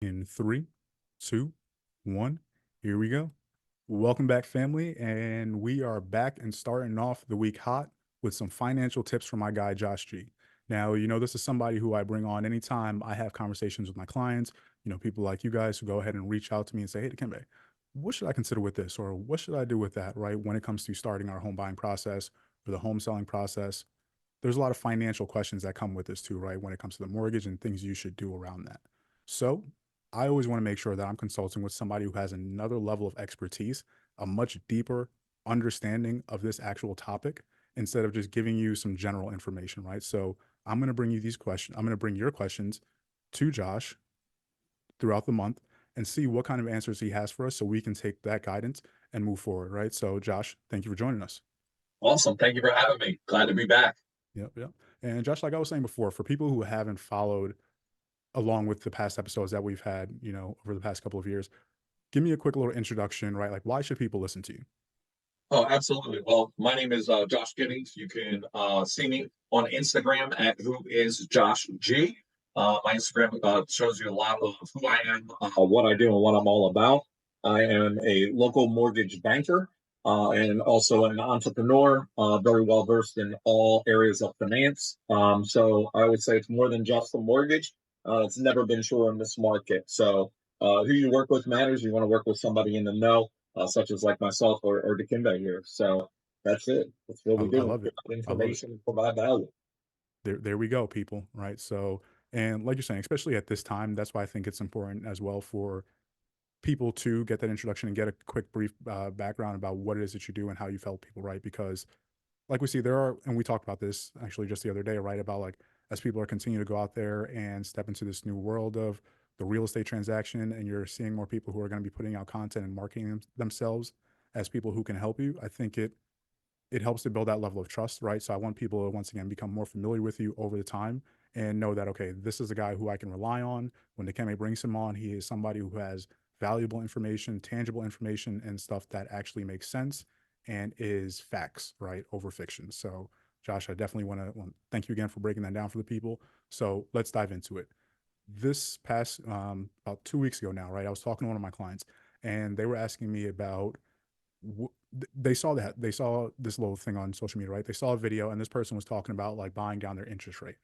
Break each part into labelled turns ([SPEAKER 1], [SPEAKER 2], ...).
[SPEAKER 1] In three, two, one, here we go. Welcome back, family. And we are back and starting off the week hot with some financial tips from my guy, Josh G. Now, this is somebody who I bring on anytime I have conversations with my clients, people like you guys who go ahead and reach out to me and say, hey, Dikembe, what should I consider with this? Or what should I do with that, right? When it comes to starting our home buying process or the home selling process, there's a lot of financial questions that come with this too, right? When it comes to the mortgage and things you should do around that. So I always want to make sure that I'm consulting with somebody who has another level of expertise, a much deeper understanding of this actual topic instead of just giving you some general information, right? So I'm going to bring you these questions. I'm going to bring your questions to Josh throughout the month and see what kind of answers he has for us so we can take that guidance and move forward, right? So, Josh, thank you for joining us.
[SPEAKER 2] Awesome. Thank you for having me. Glad to be back.
[SPEAKER 1] Yep, yep. And Josh, like I was saying before, for people who haven't followed along with the past episodes that we've had, over the past couple of years, give me a quick little introduction, right? Like, why should people listen to you?
[SPEAKER 2] Oh, absolutely. Well, my name is Josh Giddings. You can see me on Instagram at who is Josh G. My Instagram shows you a lot of who I am, what I do, and what I'm all about. I am a local mortgage banker and also an entrepreneur, very well versed in all areas of finance. So I would say it's more than just a mortgage. It's never been sure in this market. So who you work with matters. You want to work with somebody in the know, such as like myself or Dikembe here. So that's it. That's what
[SPEAKER 1] I,
[SPEAKER 2] we
[SPEAKER 1] I
[SPEAKER 2] do.
[SPEAKER 1] love it.
[SPEAKER 2] Provide
[SPEAKER 1] I love it.
[SPEAKER 2] information, provide value.
[SPEAKER 1] There we go, people, right? So, and like you're saying, especially at this time, that's why I think it's important as well for people to get that introduction and get a quick, brief background about what it is that you do and how you've helped people, right? Because like we see there are, and we talked about this actually just the other day, right? About like as people are continuing to go out there and step into this new world of the real estate transaction, and you're seeing more people who are going to be putting out content and marketing themselves as people who can help you. I think it helps to build that level of trust, right? So I want people to once again become more familiar with you over the time and know that okay, this is a guy who I can rely on. When the Dikembe brings him on, he is somebody who has valuable information, tangible information, and stuff that actually makes sense and is facts, right, over fiction. So, Josh, I definitely want to thank you again for breaking that down for the people. So let's dive into it. This past about 2 weeks ago now, right? I was talking to one of my clients, and they were asking me about they saw that they saw this little thing on social media, right? They saw a video, and this person was talking about like buying down their interest rate,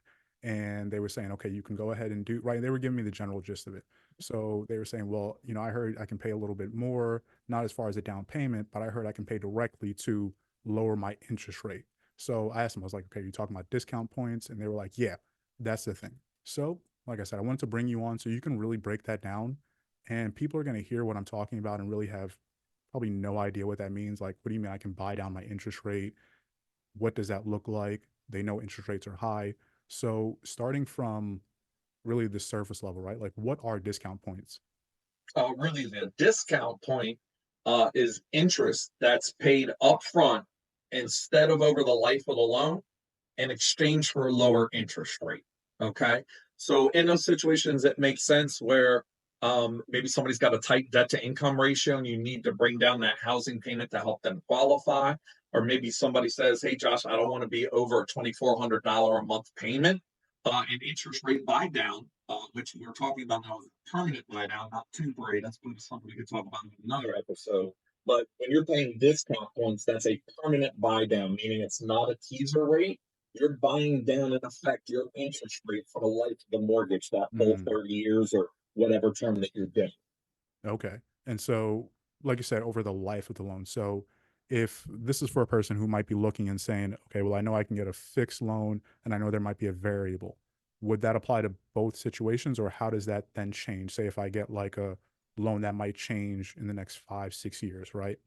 [SPEAKER 1] and they were saying, okay, you can go ahead and do right. They were giving me the general gist of it. So they were saying, well, I heard I can pay a little bit more, not as far as a down payment, but I heard I can pay directly to lower my interest rate. So I asked them, I was like, okay, you talking about discount points? And they were like, yeah, that's the thing. So, like I said, I wanted to bring you on so you can really break that down, and people are going to hear what I'm talking about and really have probably no idea what that means. Like, what do you mean I can buy down my interest rate? What does that look like? They know interest rates are high. So, starting from really the surface level, right? Like, what are discount points?
[SPEAKER 2] Really, the discount point is interest that's paid upfront instead of over the life of the loan in exchange for a lower interest rate. Okay. So in those situations, it makes sense where maybe somebody's got a tight debt to income ratio and you need to bring down that housing payment to help them qualify. Or maybe somebody says, hey, Josh, I don't want to be over a $2,400 a month payment. An interest rate buy down, which we're talking about now, is permanent buy down, not temporary. That's going to be something we could talk about in another episode. But when you're paying discount points, that's a permanent buy down, meaning it's not a teaser rate. You're buying down in effect your interest rate for the life of the mortgage, that whole
[SPEAKER 1] Mm,
[SPEAKER 2] 30 years or whatever term that you're doing.
[SPEAKER 1] okay. And so, like you said, over the life of the loan. So, if this is for a person who might be looking and saying, okay, well, I know I can get a fixed loan and I know there might be a variable, would that apply to both situations, or how does that then change? Say, if I get like a loan that might change in the next 5, 6 years, right?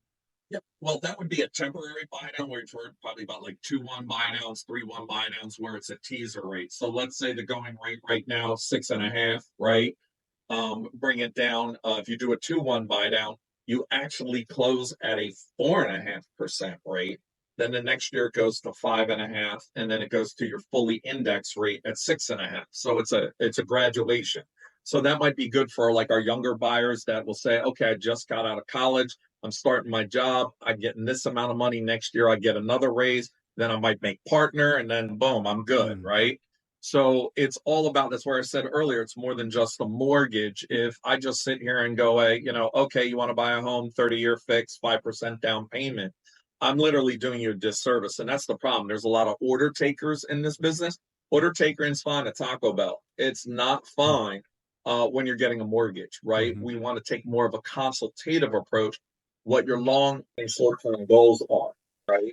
[SPEAKER 2] Yep. Well, that would be a temporary buy down. We've heard probably about like 2-1 buy downs, 3-1 buy downs, where it's a teaser rate. So let's say the going rate right now, 6.5, right? Bring it down. If you do a 2-1 buy down, you actually close at a 4.5% rate. Then the next year it goes to 5.5, and then it goes to your fully index rate at 6.5. So it's a graduation. So that might be good for like our younger buyers that will say, okay, I just got out of college. I'm starting my job. I'm getting this amount of money next year. I get another raise. Then I might make partner, and then boom, I'm good,
[SPEAKER 1] Mm,
[SPEAKER 2] right? So it's all about, that's where I said earlier, it's more than just a mortgage. If I just sit here and go, hey, okay, you want to buy a home, 30-year fix, 5% down payment, I'm literally doing you a disservice. And that's the problem. There's a lot of order takers in this business. Order taker is fine at Taco Bell. It's not fine when you're getting a mortgage, right?
[SPEAKER 1] Mm-hmm.
[SPEAKER 2] We want to take more of a consultative approach, what your long and short term goals are, right?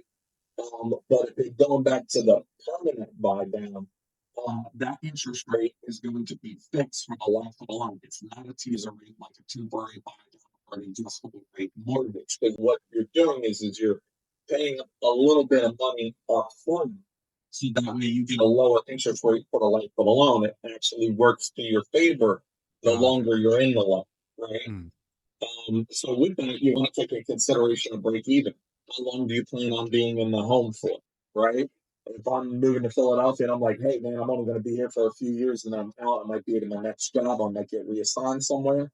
[SPEAKER 2] But if going back to the permanent buy down, that interest rate is going to be fixed for the life of the loan. It's not a teaser rate like a temporary buy down or an adjustable rate mortgage. Because what you're doing is you're paying a little bit of money up front. So that way you get a lower interest rate for the life of the loan. It actually works to your favor the
[SPEAKER 1] Gotcha.
[SPEAKER 2] longer you're in the loan, right?
[SPEAKER 1] Mm.
[SPEAKER 2] So with that, you want to take into consideration a break even. How long do you plan on being in the home for? Right? If I'm moving to Philadelphia and I'm like, hey man, I'm only going to be here for a few years and I'm out, I might be at my next job, I might get reassigned somewhere.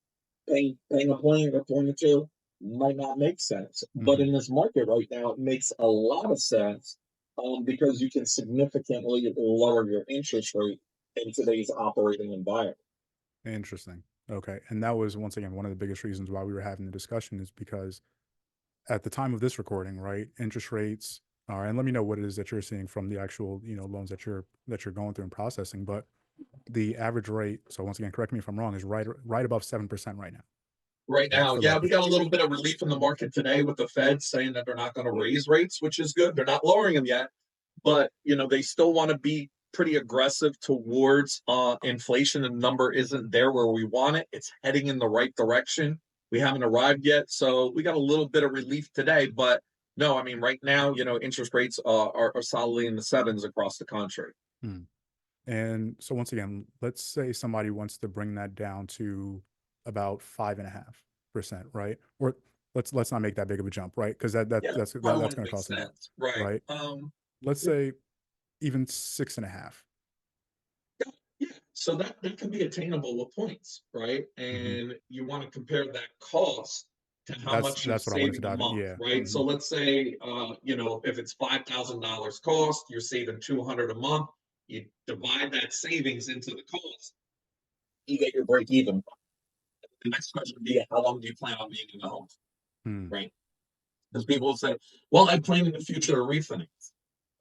[SPEAKER 2] Paying a point or point or two might not make sense. But
[SPEAKER 1] Mm-hmm.
[SPEAKER 2] in this market right now, it makes a lot of sense because you can significantly lower your interest rate in today's operating environment.
[SPEAKER 1] Interesting. Okay. And that was once again one of the biggest reasons why we were having the discussion is because at the time of this recording, right, interest rates are, and let me know what it is that you're seeing from the actual, loans that you're going through and processing, but the average rate, so once again, correct me if I'm wrong, is right above 7% right now,
[SPEAKER 2] Right
[SPEAKER 1] right?
[SPEAKER 2] now,
[SPEAKER 1] For
[SPEAKER 2] yeah,
[SPEAKER 1] like
[SPEAKER 2] we got a little bit of relief in the market today with the Fed saying that they're not going to raise rates, which is good. They're not lowering them yet, but they still want to be pretty aggressive towards inflation. The number isn't there where we want it. It's heading in the right direction. We haven't arrived yet, so we got a little bit of relief today. But no, I mean, right now, interest rates are solidly in the sevens across the country.
[SPEAKER 1] hmm. And so once again, let's say somebody wants to bring that down to about 5.5%, right? Or let's not make that big of a jump, right? Because
[SPEAKER 2] Yeah,
[SPEAKER 1] that's
[SPEAKER 2] probably
[SPEAKER 1] that's
[SPEAKER 2] wouldn't
[SPEAKER 1] going to
[SPEAKER 2] make
[SPEAKER 1] cost them more,
[SPEAKER 2] sense, right?
[SPEAKER 1] right? Let's say even 6.5.
[SPEAKER 2] Yeah, so that can be attainable with points, right?
[SPEAKER 1] Hmm.
[SPEAKER 2] And you want to compare that cost to how
[SPEAKER 1] That's
[SPEAKER 2] much you're
[SPEAKER 1] that's what I wanted to
[SPEAKER 2] saving a
[SPEAKER 1] dive in.
[SPEAKER 2] month,
[SPEAKER 1] Yeah.
[SPEAKER 2] right? So
[SPEAKER 1] Hmm.
[SPEAKER 2] let's say, if it's $5,000 cost, you're saving 200 a month. You divide that savings into the cost, you get your break even. The next question would be, how long do you plan on being in the home,
[SPEAKER 1] Hmm.
[SPEAKER 2] right? Because people will say, well, I plan in the future to refinance.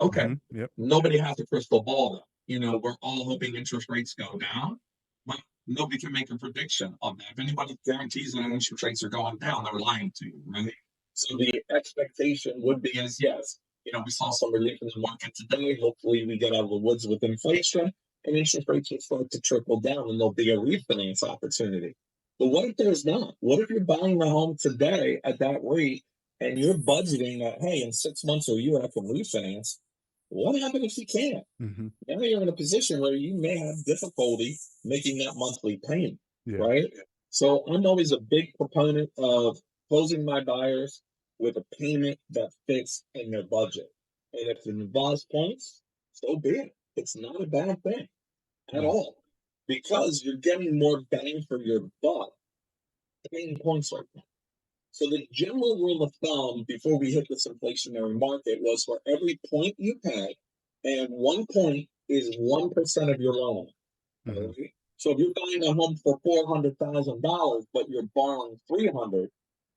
[SPEAKER 2] Okay.
[SPEAKER 1] Hmm. Yep.
[SPEAKER 2] Nobody has a crystal ball, though. We're all hoping interest rates go down, but nobody can make a prediction of that. If anybody guarantees that interest rates are going down, they're lying to you, right? So the expectation would be is yes, we saw some relief in the market today. Hopefully, we get out of the woods with inflation and interest rates will start to trickle down and there'll be a refinance opportunity. But what if there's not? What if you're buying the home today at that rate and you're budgeting that, hey, in 6 months or a year, I can refinance? What happens if you can't?
[SPEAKER 1] Hmm.
[SPEAKER 2] Now you're in a position where you may have difficulty making that monthly payment,
[SPEAKER 1] Yeah.
[SPEAKER 2] right? So I'm always a big proponent of closing my buyers with a payment that fits in their budget. And if it involves points, so be it. It's not a bad thing at
[SPEAKER 1] Mm.
[SPEAKER 2] all because you're getting more bang for your buck paying points right now. So the general rule of thumb before we hit this inflationary market was for every point you pay, and 1 point is 1% of your loan. All
[SPEAKER 1] Hmm.
[SPEAKER 2] right. So if you're buying a home for $400,000, but you're borrowing 300,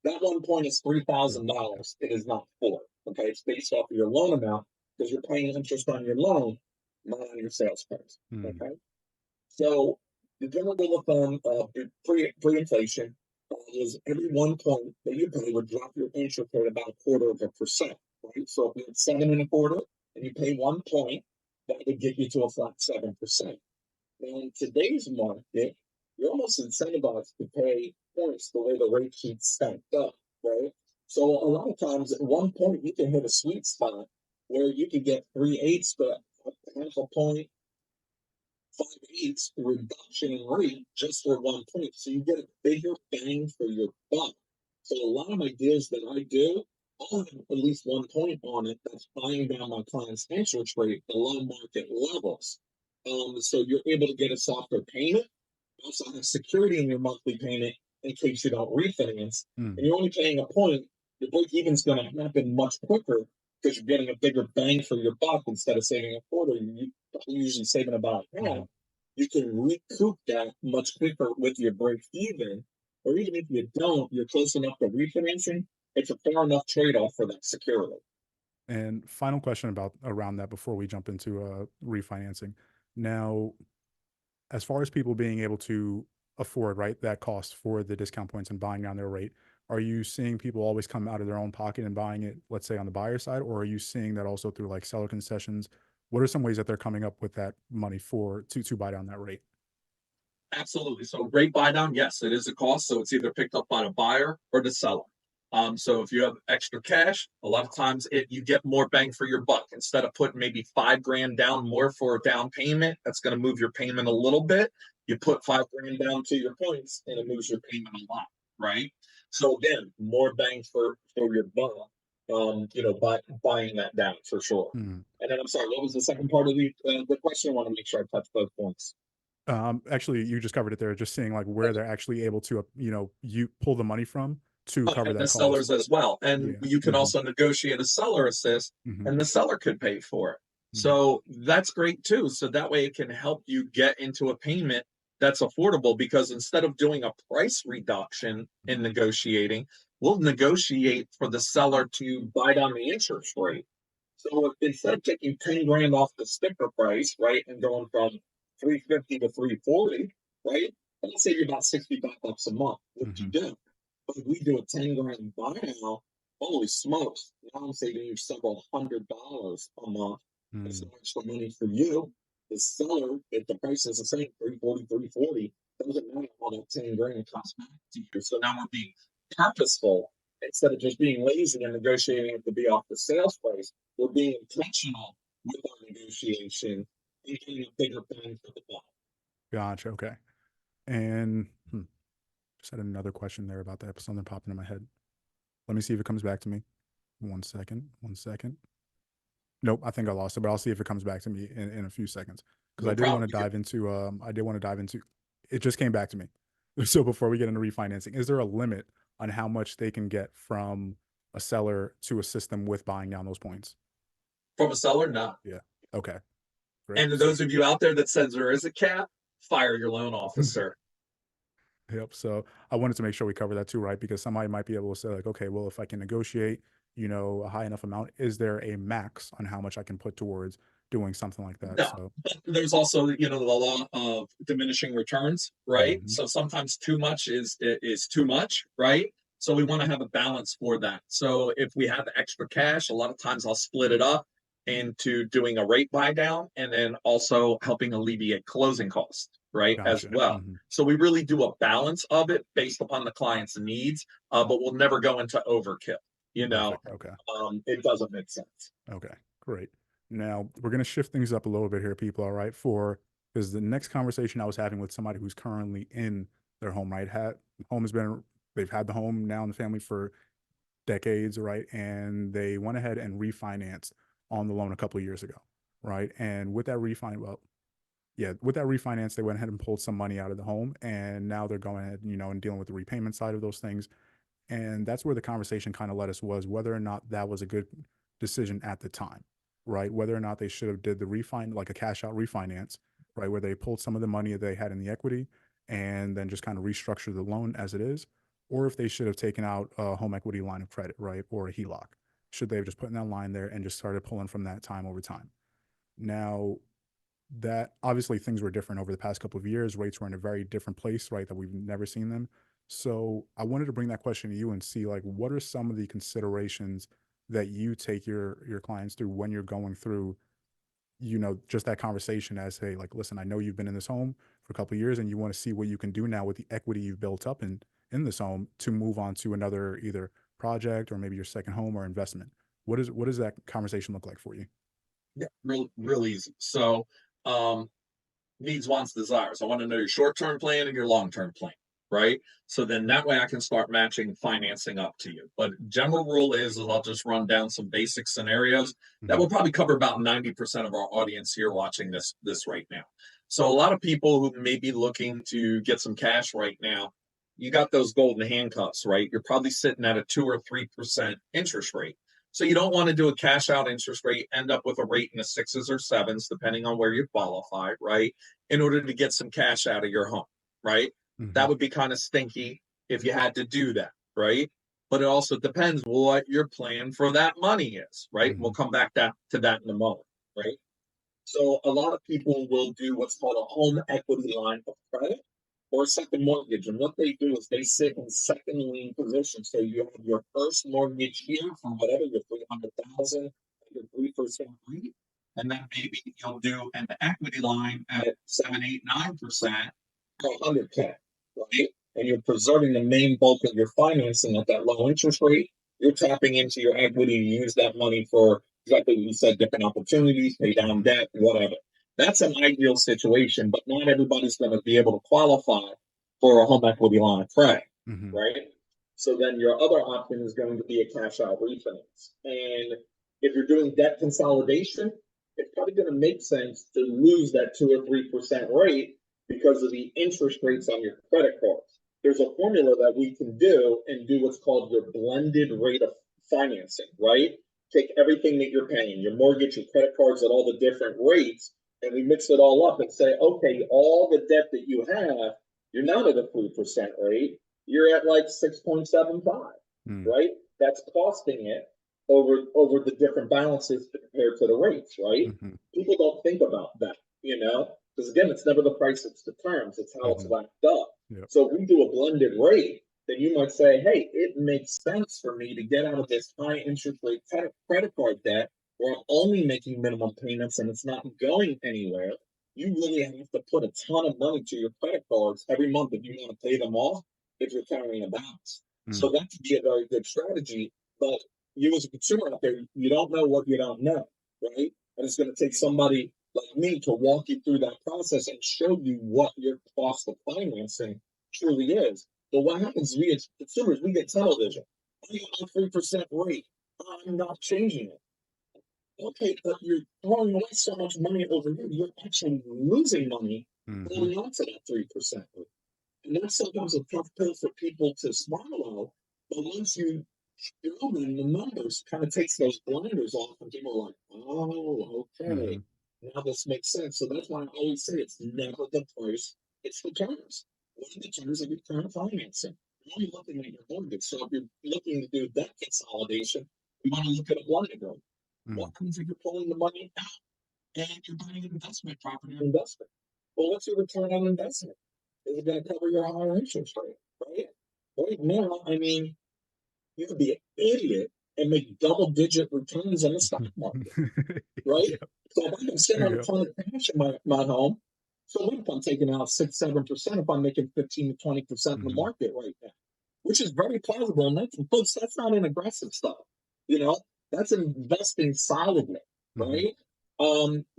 [SPEAKER 2] that 1 point is
[SPEAKER 1] Yeah.
[SPEAKER 2] $3,000. It is not four. Okay, it's based off of your loan amount because you're paying interest on your loan, not on your sales price.
[SPEAKER 1] Mm.
[SPEAKER 2] Okay. So the general rule of thumb pre-inflation is every 1 point that you pay would drop your interest rate about a quarter of a percent. Right. So if you're at 7.25 and you pay 1 point, that would get you to a flat 7%. Now in today's market, you're almost incentivized to pay points the way the rate sheet's stacked up, right? So a lot of times at 1 point you can hit a sweet spot where you could get 3/8, but half a point 5/8 reduction in rate just for 1 point. So you get a bigger bang for your buck. So a lot of my deals that I do, I'll have at least 1 point on it that's buying down my client's interest rate below market levels. So you're able to get a softer payment. You also have security in your monthly payment in case you don't refinance. And
[SPEAKER 1] Mm.
[SPEAKER 2] you're only paying a point. The break even is going to happen much quicker because you're getting a bigger bang for your buck instead of saving a quarter. You're usually saving about half.
[SPEAKER 1] Mhm.
[SPEAKER 2] You can recoup that much quicker with your break even, or even if you don't, you're close enough to refinancing. It's a fair enough trade off for that security.
[SPEAKER 1] And final question about around that before we jump into refinancing. Now, as far as people being able to afford, right, that cost for the discount points and buying down their rate, are you seeing people always come out of their own pocket and buying it, let's say on the buyer side, or are you seeing that also through like seller concessions? What are some ways that they're coming up with that money for to buy down that rate?
[SPEAKER 2] Absolutely. So rate buy down, yes, it is a cost. So it's either picked up by the buyer or the seller. So if you have extra cash, a lot of times you get more bang for your buck. Instead of putting maybe 5 grand down more for a down payment, that's going to move your payment a little bit. You put 5 grand down to your points, and it moves your payment a lot, right? So again, more bang for your buck. By buying that down for sure.
[SPEAKER 1] Hmm.
[SPEAKER 2] And then I'm sorry, what was the second part of the question? I want to make sure I touch both points.
[SPEAKER 1] Actually, you just covered it there. Just seeing like where they're actually able to, you pull the money from to
[SPEAKER 2] Oh,
[SPEAKER 1] cover
[SPEAKER 2] and the
[SPEAKER 1] that cost.
[SPEAKER 2] sellers as well. And
[SPEAKER 1] Yeah.
[SPEAKER 2] you can
[SPEAKER 1] Hmm.
[SPEAKER 2] also negotiate a seller assist,
[SPEAKER 1] Hmm.
[SPEAKER 2] and the seller could pay for it.
[SPEAKER 1] Hmm.
[SPEAKER 2] So that's great too. So that way it can help you get into a payment that's affordable because instead of doing a price reduction in negotiating, we'll negotiate for the seller to buy down the interest rate. So if instead of taking 10 grand off the sticker price, right, and going from 350 to 340, right? Let's say you're about 65 bucks a month. What you
[SPEAKER 1] Hmm.
[SPEAKER 2] do? But if we do a 10 grand buy now, holy smokes, now I'm saving you several $100 a month. That's
[SPEAKER 1] Hmm.
[SPEAKER 2] no extra money for you. The seller, if the price is the same, 340, 340, doesn't matter how that 10 grand comes back to you. So now we're being purposeful instead of just being lazy and negotiating it to be off the sales price. We're being intentional with our negotiation and getting a bigger bang for the buck.
[SPEAKER 1] Gotcha. Okay. And just had another question there about that. Something popping in my head. Let me see if it comes back to me. One second. One second. Nope, I think I lost it, but I'll see if it comes back to me in a few seconds because
[SPEAKER 2] No
[SPEAKER 1] I did want
[SPEAKER 2] problem.
[SPEAKER 1] to dive into. I did want to dive into. It just came back to me. So before we get into refinancing, is there a limit on how much they can get from a seller to assist them with buying down those points?
[SPEAKER 2] From a seller, no.
[SPEAKER 1] Yeah. Okay. Great.
[SPEAKER 2] And to
[SPEAKER 1] So
[SPEAKER 2] those of you out there that says there is a cap, fire your loan officer.
[SPEAKER 1] yep. So I wanted to make sure we cover that too, right? Because somebody might be able to say, like, okay, well, if I can negotiate, a high enough amount, is there a max on how much I can put towards doing something like that?
[SPEAKER 2] No,
[SPEAKER 1] So,
[SPEAKER 2] but there's also the law of diminishing returns, right?
[SPEAKER 1] mhm,
[SPEAKER 2] So sometimes too much is too much, right? So we want to have a balance for that. So if we have extra cash, a lot of times I'll split it up into doing a rate buy down and then also helping alleviate closing costs, right? As
[SPEAKER 1] gotcha.
[SPEAKER 2] well.
[SPEAKER 1] Hmm.
[SPEAKER 2] So we really do a balance of it based upon the client's needs, but we'll never go into overkill. You know,
[SPEAKER 1] Perfect. Okay.
[SPEAKER 2] it doesn't make sense.
[SPEAKER 1] Okay. Great. Now we're going to shift things up a little bit here, people. All right. Because the next conversation I was having with somebody who's currently in their home, right? Home has been, they've had the home now in the family for decades, right? And they went ahead and refinanced on the loan a couple of years ago, right? And with that refinance, they went ahead and pulled some money out of the home, and now they're going ahead, and dealing with the repayment side of those things. And that's where the conversation kind of led us was whether or not that was a good decision at the time, right? Whether or not they should have did the like a cash out refinance, right? Where they pulled some of the money that they had in the equity and then just kind of restructure the loan as it is, or if they should have taken out a home equity line of credit, right? Or a HELOC. Should they have just put in that line there and just started pulling from that time over time? Now, that obviously things were different over the past couple of years. Rates were in a very different place, right? That we've never seen them. So I wanted to bring that question to you and see like what are some of the considerations that you take your clients through when you're going through, just that conversation as, hey, like, listen, I know you've been in this home for a couple of years and you want to see what you can do now with the equity you've built up in this home to move on to another either project or maybe your second home or investment. What does that conversation look like for you?
[SPEAKER 2] Yeah, real easy. So um, needs, wants, desires. I want to know your short term plan and your long term plan, right? So then that way I can start matching financing up to you. But general rule is I'll just run down some basic scenarios that
[SPEAKER 1] Hmm.
[SPEAKER 2] will probably cover about 90% of our audience here watching this right now. So a lot of people who may be looking to get some cash right now, you got those golden handcuffs, right? You're probably sitting at a 2 or 3% interest rate. So you don't want to do a cash out interest rate, end up with a rate in the sixes or sevens, depending on where you qualify, right? In order to get some cash out of your home, right?
[SPEAKER 1] Hmm.
[SPEAKER 2] That would be kind of stinky if you had to do that, right? But it also depends what your plan for that money is, right? We'll
[SPEAKER 1] Hmm.
[SPEAKER 2] come back to that in a moment, right? So a lot of people will do what's called a home equity line of credit or a second mortgage. And what they do is they sit in second lien position. So you have your first mortgage here for whatever your 300,000, your 3% rate, and then maybe you'll do an equity line at 7, 8, 9% for 100K, right? And you're preserving the main bulk of your financing at that low interest rate. You're tapping into your equity to use that money for exactly what you said, different opportunities, pay down
[SPEAKER 1] Hmm.
[SPEAKER 2] debt, whatever. That's an ideal situation, but not everybody's going to be able to qualify for a home equity line of credit,
[SPEAKER 1] Hmm.
[SPEAKER 2] right? So then your other option is going to be a cash out refinance. And if you're doing debt consolidation, it's probably going to make sense to lose that 2 or 3% rate because of the interest rates on your credit cards. There's a formula that we can do and do what's called your blended rate of financing, right? Take everything that you're paying, your mortgage, your credit cards at all the different rates, and we mix it all up and say, okay, all the debt that you have, you're not at a 3% rate, you're at like 6.75,
[SPEAKER 1] Mm.
[SPEAKER 2] right? That's costing it over the different balances compared to the rates, right?
[SPEAKER 1] Mhm.
[SPEAKER 2] People don't think about that, because again, it's never the price, it's the terms, it's how it's
[SPEAKER 1] Mhm.
[SPEAKER 2] wrapped up.
[SPEAKER 1] Yep.
[SPEAKER 2] So if we do a blended rate, then you might say, hey, it makes sense for me to get out of this high interest rate credit card debt where I'm only making minimum payments and it's not going anywhere. You really have to put a ton of money to your credit cards every month if you want to pay them off if you're carrying a balance. So
[SPEAKER 1] Mm.
[SPEAKER 2] that could be a very good strategy. But you as a consumer out there, you don't know what you don't know, right? And it's going to take somebody like me to walk you through that process and show you what your cost of financing truly is. But what happens, we as consumers, we get tunnel vision. I got a 3% rate. I'm not changing it. Okay, but you're throwing away so much money over here. You're actually losing money
[SPEAKER 1] Mhm.
[SPEAKER 2] holding on to that 3% rate. And that's sometimes a tough pill for people to swallow. But once you show them the numbers, kind of takes those blinders off, and people are like, oh, okay,
[SPEAKER 1] Mhm.
[SPEAKER 2] now this makes sense. So that's why I always say it's never the price, it's the terms. What are the terms of your current financing? You're only looking at your mortgage. So if you're looking to do debt consolidation, you want to look at a blended rate. What
[SPEAKER 1] Mm.
[SPEAKER 2] happens if you're pulling the money out and you're buying an investment property or investment? Well, what's your return on investment? Is it going to cover your higher interest rate? Right? Right now, I mean, you could be an idiot and make double-digit returns in the stock market, right?
[SPEAKER 1] Yep.
[SPEAKER 2] So if I can sit on a
[SPEAKER 1] Yep.
[SPEAKER 2] ton of cash in my home, so what if I'm taking out 6, 7% if I'm making 15 to 20% in the
[SPEAKER 1] Mhm.
[SPEAKER 2] market right now, which is very plausible. And that's folks, that's not an aggressive stuff, you know, that's investing solidly,
[SPEAKER 1] Mhm.
[SPEAKER 2] right?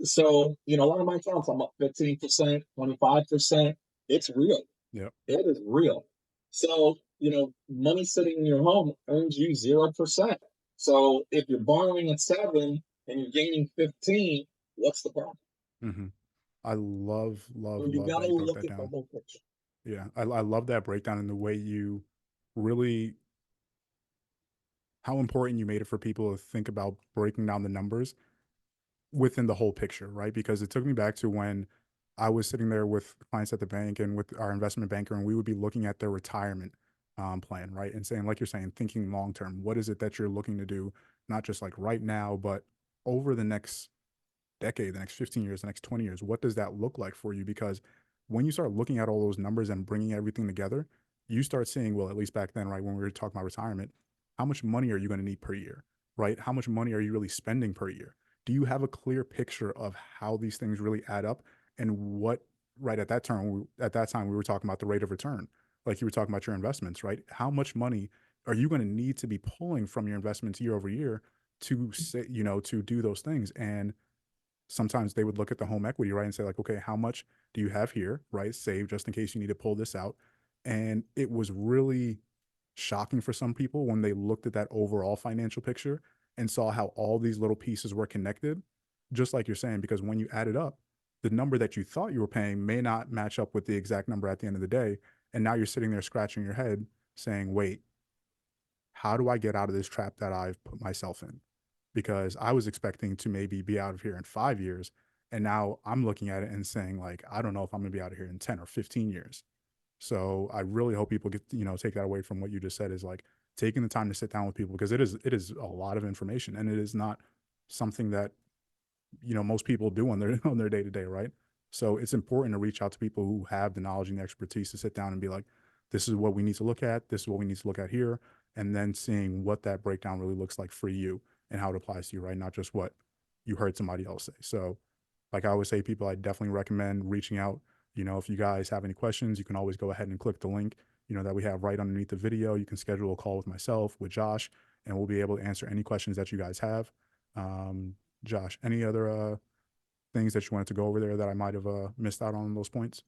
[SPEAKER 2] So a lot of my accounts, I'm up 15%, 25%. It's real.
[SPEAKER 1] Yep.
[SPEAKER 2] It is real. So, money sitting in your home earns you 0%. So if you're borrowing at 7 and you're gaining 15, what's the problem?
[SPEAKER 1] Mhm. I love, love,
[SPEAKER 2] Well, you
[SPEAKER 1] love
[SPEAKER 2] got
[SPEAKER 1] that
[SPEAKER 2] to
[SPEAKER 1] you broke
[SPEAKER 2] look
[SPEAKER 1] that
[SPEAKER 2] at the
[SPEAKER 1] down.
[SPEAKER 2] whole picture.
[SPEAKER 1] Yeah. I love that breakdown and the way you really how important you made it for people to think about breaking down the numbers within the whole picture, right? Because it took me back to when I was sitting there with clients at the bank and with our investment banker, and we would be looking at their retirement plan, right? And saying, like you're saying, thinking long term, what is it that you're looking to do, not just like right now, but over the next decade, the next 15 years, the next 20 years? What does that look like for you? Because when you start looking at all those numbers and bringing everything together, you start seeing, well, at least back then, right, when we were talking about retirement, how much money are you going to need per year, right? How much money are you really spending per year? Do you have a clear picture of how these things really add up and what, right at that time, we were talking about the rate of return, like you were talking about your investments, right? How much money are you going to need to be pulling from your investments year over year to say, to do those things? And sometimes they would look at the home equity, right, and say like, okay, how much do you have here, right? Save just in case you need to pull this out. And it was really shocking for some people when they looked at that overall financial picture and saw how all these little pieces were connected, just like you're saying, because when you add it up, the number that you thought you were paying may not match up with the exact number at the end of the day. And now you're sitting there scratching your head saying, wait, how do I get out of this trap that I've put myself in? because I was expecting to maybe be out of here in 5 years. And now I'm looking at it and saying, like, I don't know if I'm going to be out of here in 10 or 15 years. So I really hope people get, take that away from what you just said is like taking the time to sit down with people because it is a lot of information and it is not something that most people do on their on their day to day, right? So it's important to reach out to people who have the knowledge and the expertise to sit down and be like, this is what we need to look at, this is what we need to look at here, and then seeing what that breakdown really looks like for you and how it applies to you, right? Not just what you heard somebody else say. So, like I always say, people, I definitely recommend reaching out. If you guys have any questions, you can always go ahead and click the link, that we have right underneath the video. You can schedule a call with myself, with Josh, and we'll be able to answer any questions that you guys have. Um, Josh, any other things that you wanted to go over there that I might have missed out on those points?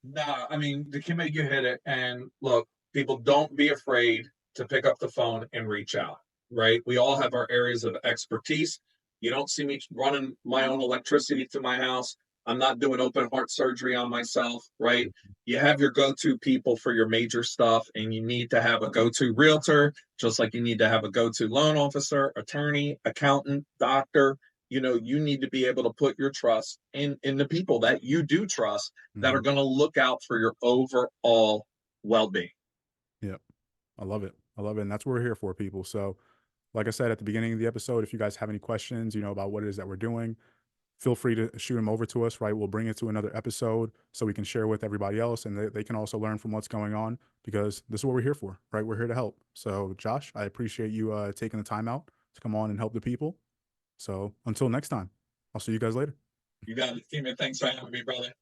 [SPEAKER 2] No, I mean, the Kimmy, you hit it. And look, people, don't be afraid to pick up the phone and reach out, right? We all have our areas of expertise. You don't see me running my own electricity to my house. I'm not doing open heart surgery on myself, right? You have your go to people for your major stuff, and you need to have a go to realtor, just like you need to have a go to loan officer, attorney, accountant, doctor. You need to be able to put your trust in the people that you do trust that are
[SPEAKER 1] Hmm.
[SPEAKER 2] going to look out for your overall well-being.
[SPEAKER 1] Yeah, I love it. I love it, and that's what we're here for, people. So, like I said at the beginning of the episode, if you guys have any questions, about what it is that we're doing, feel free to shoot them over to us, right? We'll bring it to another episode so we can share with everybody else and they can also learn from what's going on because this is what we're here for, right? We're here to help. So, Josh, I appreciate you taking the time out to come on and help the people. So, until next time, I'll see you guys later.
[SPEAKER 2] You got it, Steven. Thanks for having me, brother.